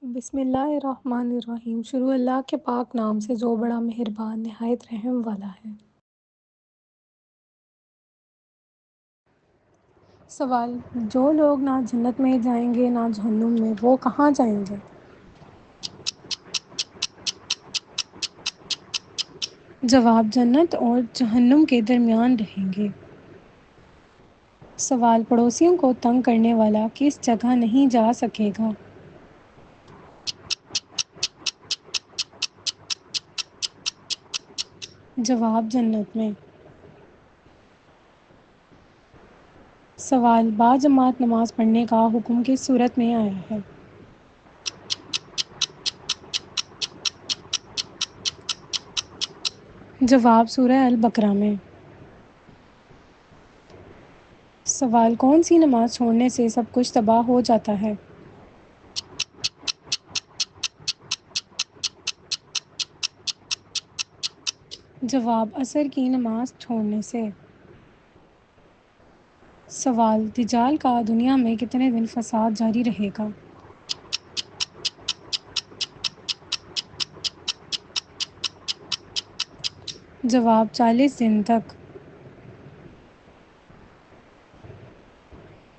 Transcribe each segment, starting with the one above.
بسم اللہ الرحمن الرحیم۔ شروع اللہ کے پاک نام سے جو بڑا مہربان نہایت رحم والا ہے۔ سوال: جو لوگ نہ جنت میں جائیں گے نہ جہنم میں، وہ کہاں جائیں گے؟ جواب: جنت اور جہنم کے درمیان رہیں گے۔ سوال: پڑوسیوں کو تنگ کرنے والا کس جگہ نہیں جا سکے گا؟ جواب: جنت میں۔ سوال: باجماعت نماز پڑھنے کا حکم کس صورت میں آیا ہے؟ جواب: سورہ البقرہ میں۔ سوال: کون سی نماز چھوڑنے سے سب کچھ تباہ ہو جاتا ہے؟ جواب: عصر کی نماز چھوڑنے سے۔ سوال: دجال کا دنیا میں کتنے دن فساد جاری رہے گا؟ جواب: 40 دن تک۔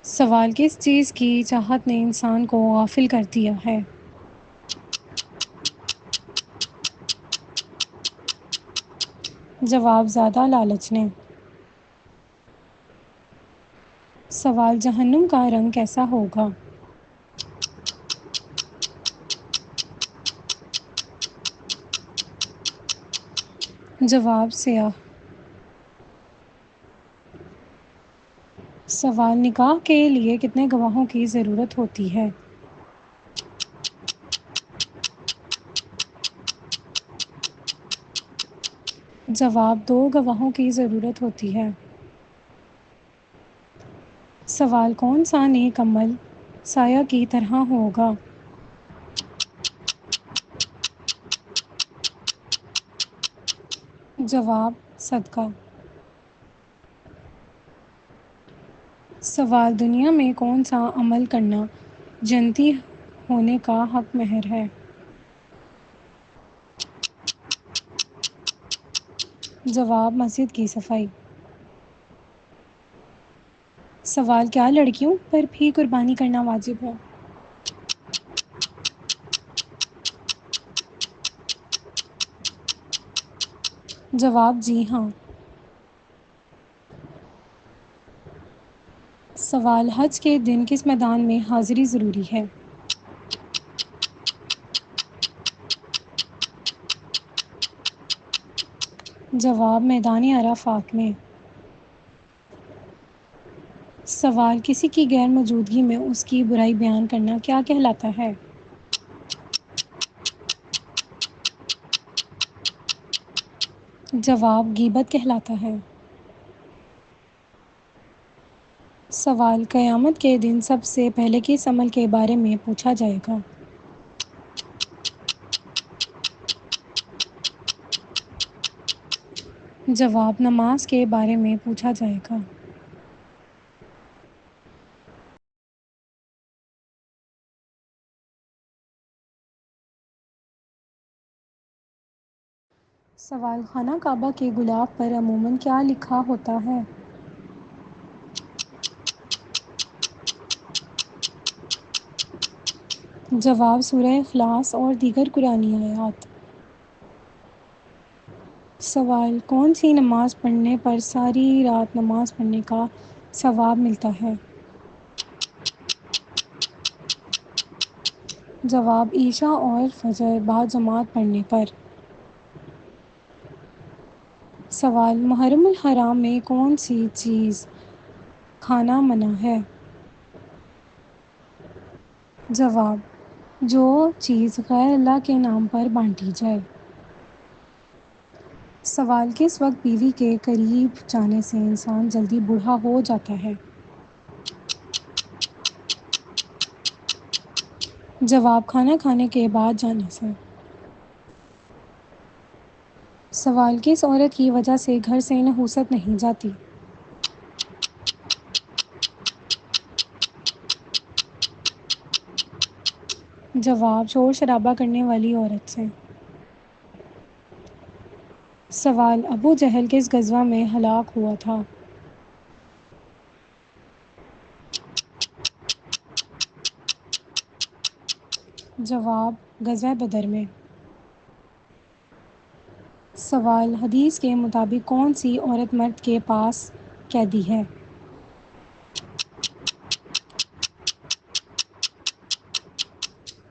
سوال: کس چیز کی چاہت نے انسان کو غافل کر دیا ہے؟ جواب: زیادہ لالچ نے۔ سوال: جہنم کا رنگ کیسا ہوگا؟ جواب: سیاہ۔ سوال: نکاح کے لیے کتنے گواہوں کی ضرورت ہوتی ہے؟ جواب: 2 گواہوں کی ضرورت ہوتی ہے۔ سوال: کون سا نیک عمل سایہ کی طرح ہوگا؟ جواب: صدقہ۔ سوال: دنیا میں کون سا عمل کرنا جنتی ہونے کا حق مہر ہے؟ جواب: مسجد کی صفائی۔ سوال: کیا لڑکیوں پر بھی قربانی کرنا واجب ہے؟ جواب: جی ہاں۔ سوال: حج کے دن کس میدان میں حاضری ضروری ہے؟ جواب: میدان عرفات میں۔ سوال: کسی کی غیر موجودگی میں اس کی برائی بیان کرنا کیا کہلاتا ہے؟ جواب: غیبت کہلاتا ہے۔ سوال: قیامت کے دن سب سے پہلے کس عمل کے بارے میں پوچھا جائے گا؟ جواب: نماز کے بارے میں پوچھا جائے گا۔ سوال: خانہ کعبہ کے غلاف پر عموماً کیا لکھا ہوتا ہے؟ جواب: سورہ اخلاص اور دیگر قرآنی آیات۔ سوال: کون سی نماز پڑھنے پر ساری رات نماز پڑھنے کا ثواب ملتا ہے؟ جواب: عشاء اور فجر باجماعت پڑھنے پر۔ سوال: محرم الحرام میں کون سی چیز کھانا منع ہے؟ جواب: جو چیز غیر اللہ کے نام پر بانٹی جائے۔ سوال: کس وقت بیوی کے قریب جانے سے انسان جلدی بوڑھا ہو جاتا ہے؟ جواب: کھانا کھانے کے بعد جانے سے۔ سوال: کس عورت کی وجہ سے گھر سے نحوست نہیں جاتی؟ جواب شور شرابہ کرنے والی عورت سے۔ سوال ابو جہل کس غزوہ میں ہلاک ہوا تھا؟ جواب غزوہ بدر میں۔ سوال حدیث کے مطابق کون سی عورت مرد کے پاس قیدی ہے؟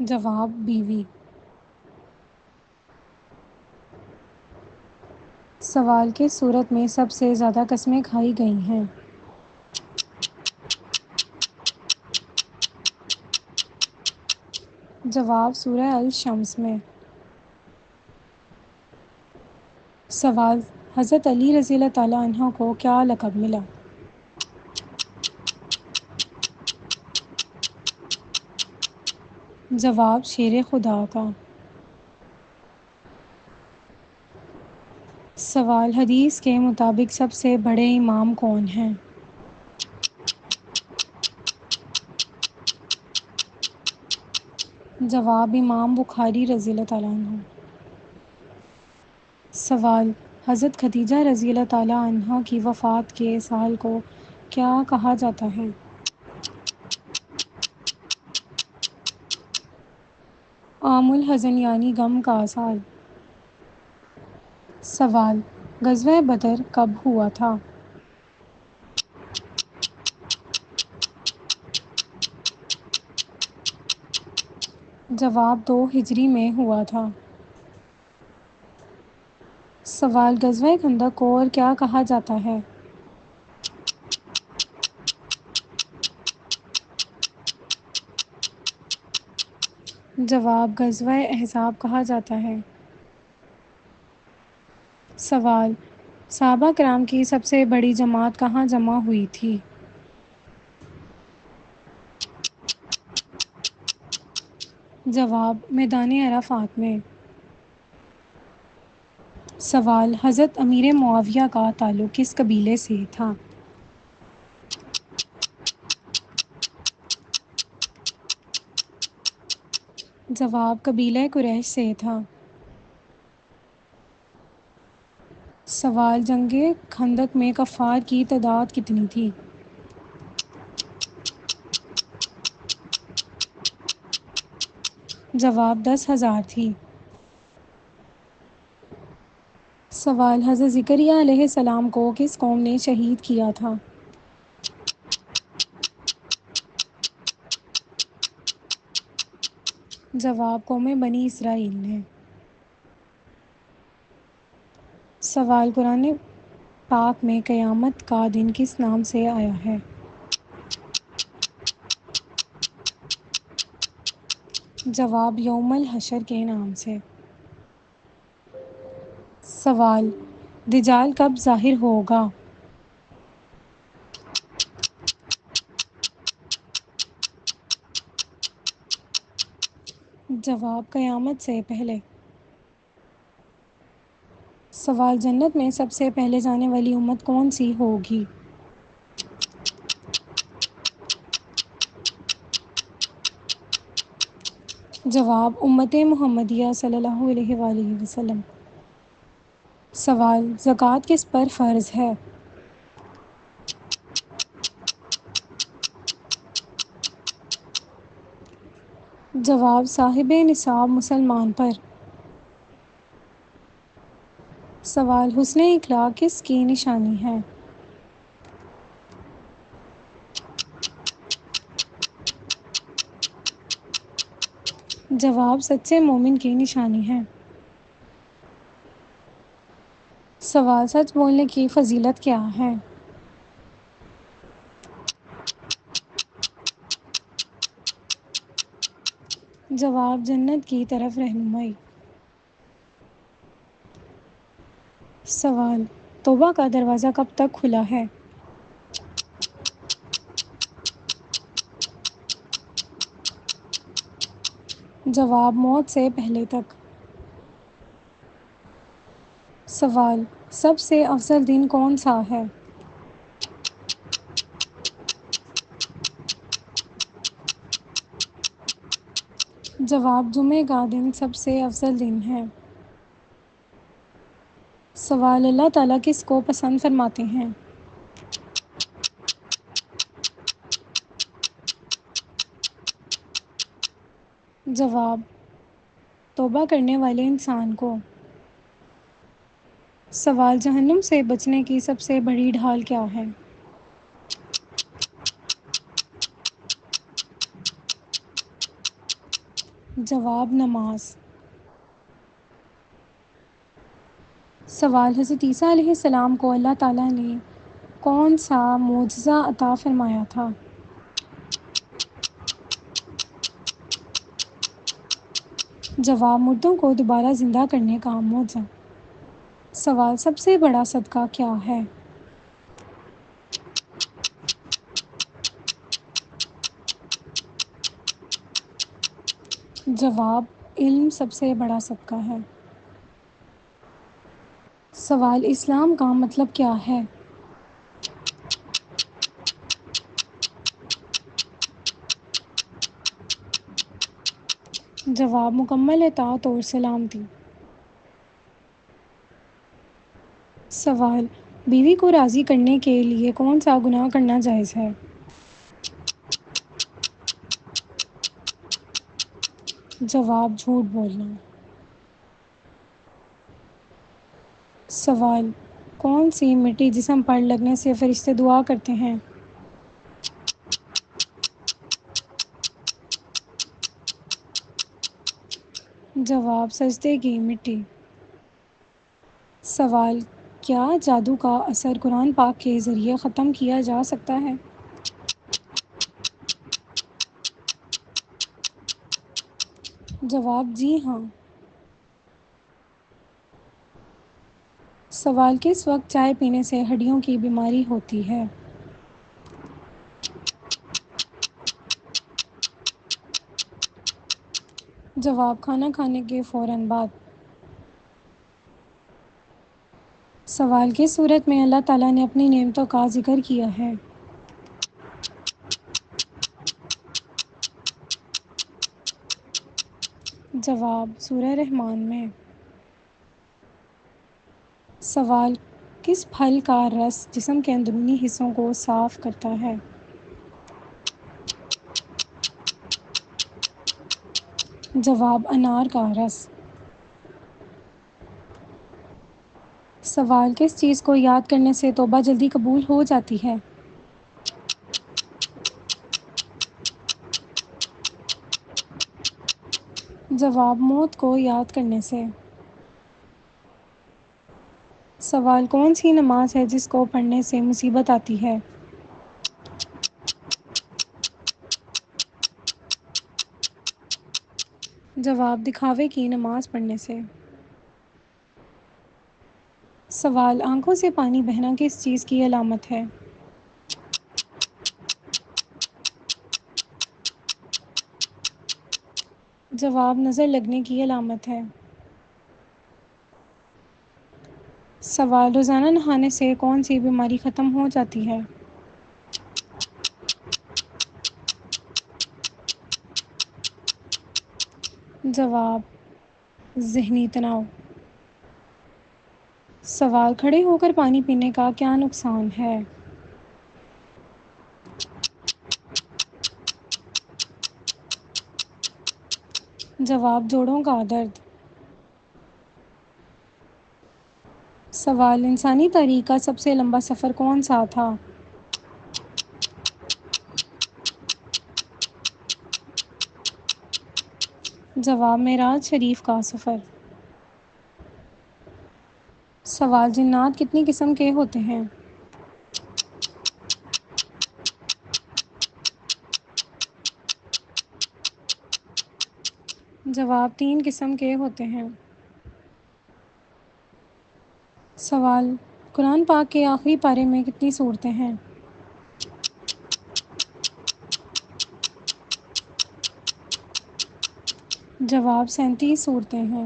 جواب بیوی۔ سوال کس صورت میں سب سے زیادہ قسمیں کھائی گئی ہیں؟ جواب سورہ الشمس میں۔ سوال حضرت علی رضی اللہ تعالیٰ عنہ کو کیا لقب ملا؟ جواب شیر خدا کا۔ سوال حدیث کے مطابق سب سے بڑے امام کون ہیں؟ جواب امام بخاری رضی اللہ تعالیٰ عنہ۔ سوال حضرت خدیجہ رضی اللہ تعالیٰ عنہا کی وفات کے سال کو کیا کہا جاتا ہے؟ عام الحزن یعنی غم کا سال۔ سوال غزوہ بدر کب ہوا تھا؟ جواب 2 ہجری میں ہوا تھا۔ سوال غزوہ خندق کو اور کیا کہا جاتا ہے؟ جواب غزوہ احزاب کہا جاتا ہے۔ سوال صحابہ کرام کی سب سے بڑی جماعت کہاں جمع ہوئی تھی؟ جواب میدان عرفات میں۔ سوال حضرت امیر معاویہ کا تعلق کس قبیلے سے تھا؟ جواب قبیلہ قریش سے تھا۔ سوال جنگ خندق میں کفار کی تعداد کتنی تھی؟ جواب 10,000 تھی۔ سوال حضرت زکریا علیہ السلام کو کس قوم نے شہید کیا تھا؟ جواب قوم بنی اسرائیل نے۔ سوال قرآن پاک میں قیامت کا دن کس نام سے آیا ہے؟ جواب یوم الحشر کے نام سے۔ سوال دجال کب ظاہر ہوگا؟ جواب قیامت سے پہلے۔ سوال جنت میں سب سے پہلے جانے والی امت کون سی ہوگی؟ جواب امت محمدیہ صلی اللہ علیہ وآلہ وسلم۔ سوال زکوٰۃ کس پر فرض ہے؟ جواب صاحب نصاب مسلمان پر۔ سوال حسن اخلاق کس کی نشانی ہے؟ جواب سچے مومن کی نشانی ہے۔ سوال سچ بولنے کی فضیلت کیا ہے؟ جواب جنت کی طرف رہنمائی۔ سوال توبہ کا دروازہ کب تک کھلا ہے؟ جواب موت سے پہلے تک۔ سوال سب سے افضل دن کون سا ہے؟ جواب جمعہ کا دن سب سے افضل دن ہے۔ سوال اللہ تعالی کس کو پسند فرماتے ہیں؟ جواب توبہ کرنے والے انسان کو۔ سوال جہنم سے بچنے کی سب سے بڑی ڈھال کیا ہے؟ جواب نماز۔ سوال حضرت عیسیٰ علیہ السلام کو اللہ تعالیٰ نے کون سا معجزہ عطا فرمایا تھا؟ جواب مردوں کو دوبارہ زندہ کرنے کا معجزہ۔ سوال سب سے بڑا صدقہ کیا ہے؟ جواب علم سب سے بڑا صدقہ ہے۔ سوال اسلام کا مطلب کیا ہے؟ جواب مکمل اطاعت اور سلامتی۔ سوال بیوی کو راضی کرنے کے لیے کون سا گناہ کرنا جائز ہے؟ جواب جھوٹ بولنا۔ سوال کون سی مٹی جسم پر لگنے سے فرشتے دعا کرتے ہیں؟ جواب سجدے کی مٹی۔ سوال کیا جادو کا اثر قرآن پاک کے ذریعے ختم کیا جا سکتا ہے؟ جواب جی ہاں۔ سوال کس وقت چائے پینے سے ہڈیوں کی بیماری ہوتی ہے؟ جواب کھانا کھانے کے فوراً بعد۔ سوال کس صورت میں اللہ تعالیٰ نے اپنی نعمتوں کا ذکر کیا ہے؟ جواب سورہ رحمان میں۔ سوال کس پھل کا رس جسم کے اندرونی حصوں کو صاف کرتا ہے؟ جواب انار کا رس۔ سوال کس چیز کو یاد کرنے سے توبہ جلدی قبول ہو جاتی ہے؟ جواب موت کو یاد کرنے سے۔ سوال کون سی نماز ہے جس کو پڑھنے سے مصیبت آتی ہے؟ جواب دکھاوے کی نماز پڑھنے سے۔ سوال آنکھوں سے پانی بہنا کس چیز کی علامت ہے؟ جواب نظر لگنے کی علامت ہے۔ سوال روزانہ نہانے سے کون سی بیماری ختم ہو جاتی ہے؟ جواب ذہنی تناؤ۔ سوال کھڑے ہو کر پانی پینے کا کیا نقصان ہے؟ جواب جوڑوں کا درد۔ سوال انسانی تاریخ کا سب سے لمبا سفر کون سا تھا؟ جواب معراج شریف کا سفر۔ سوال جنات کتنی قسم کے ہوتے ہیں؟ جواب 3 قسم کے ہوتے ہیں۔ سوال قرآن پاک کے آخری پارے میں کتنی سورتیں ہیں؟ جواب 37 سورتیں ہیں۔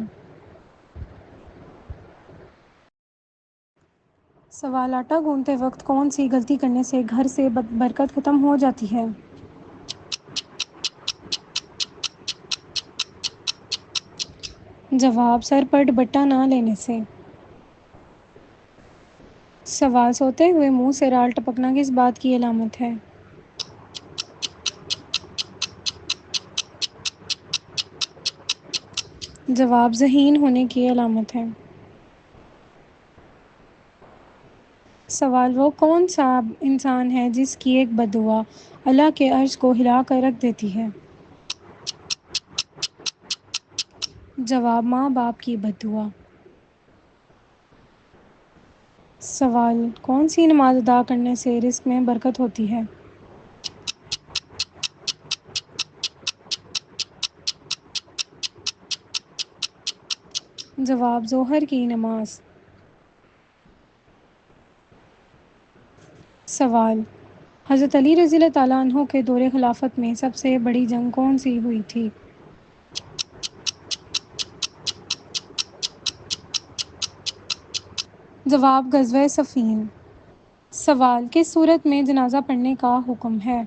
سوال آٹا گوندتے وقت کون سی غلطی کرنے سے گھر سے برکت ختم ہو جاتی ہے؟ جواب سر پر دوپٹہ نہ لینے سے۔ سوال سوتے ہوئے منہ سے رال ٹپکنا کس بات کی علامت ہے؟ جواب ذہین ہونے کی علامت ہے۔ سوال وہ کون سا انسان ہے جس کی ایک بددعا اللہ کے عرش کو ہلا کر رکھ دیتی ہے؟ جواب ماں باپ کی بددعا۔ سوال کون سی نماز ادا کرنے سے رزق میں برکت ہوتی ہے؟ جواب ظہر کی نماز۔ سوال حضرت علی رضی اللہ تعالیٰ عنہ کے دور خلافت میں سب سے بڑی جنگ کون سی ہوئی تھی؟ جواب غزوہ صفین۔ سوال کس صورت میں جنازہ پڑھنے کا حکم ہے؟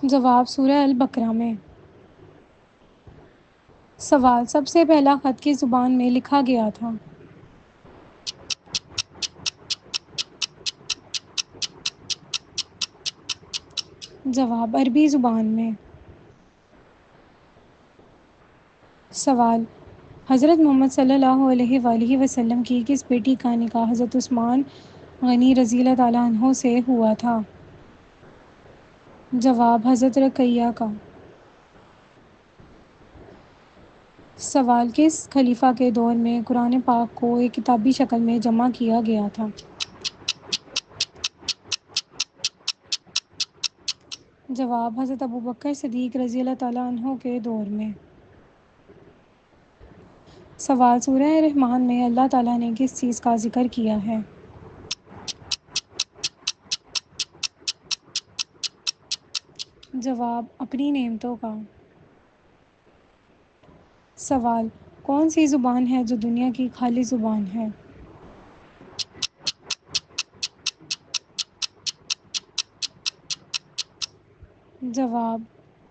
جواب سورہ البقرہ میں۔ سوال سب سے پہلا خط کس زبان میں لکھا گیا تھا؟ جواب عربی زبان میں۔ سوال حضرت محمد صلی اللہ علیہ وآلہ وسلم کی کس بیٹی کا نکاح حضرت عثمان غنی رضی اللہ تعالیٰ عنہ سے ہوا تھا؟ جواب حضرت رقیہ کا۔ سوال کس خلیفہ کے دور میں قرآن پاک کو ایک کتابی شکل میں جمع کیا گیا تھا؟ جواب حضرت ابوبکر صدیق رضی اللہ تعالیٰ عنہ کے دور میں۔ سوال سورہ رحمان میں اللہ تعالیٰ نے کس چیز کا ذکر کیا ہے؟ جواب اپنی نعمتوں کا۔ سوال کون سی زبان ہے جو دنیا کی خالص زبان ہے؟ جواب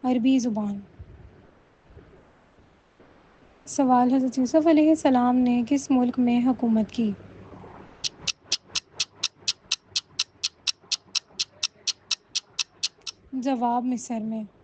عربی زبان۔ سوال حضرت یوسف علیہ السلام نے کس ملک میں حکومت کی؟ جواب مصر میں۔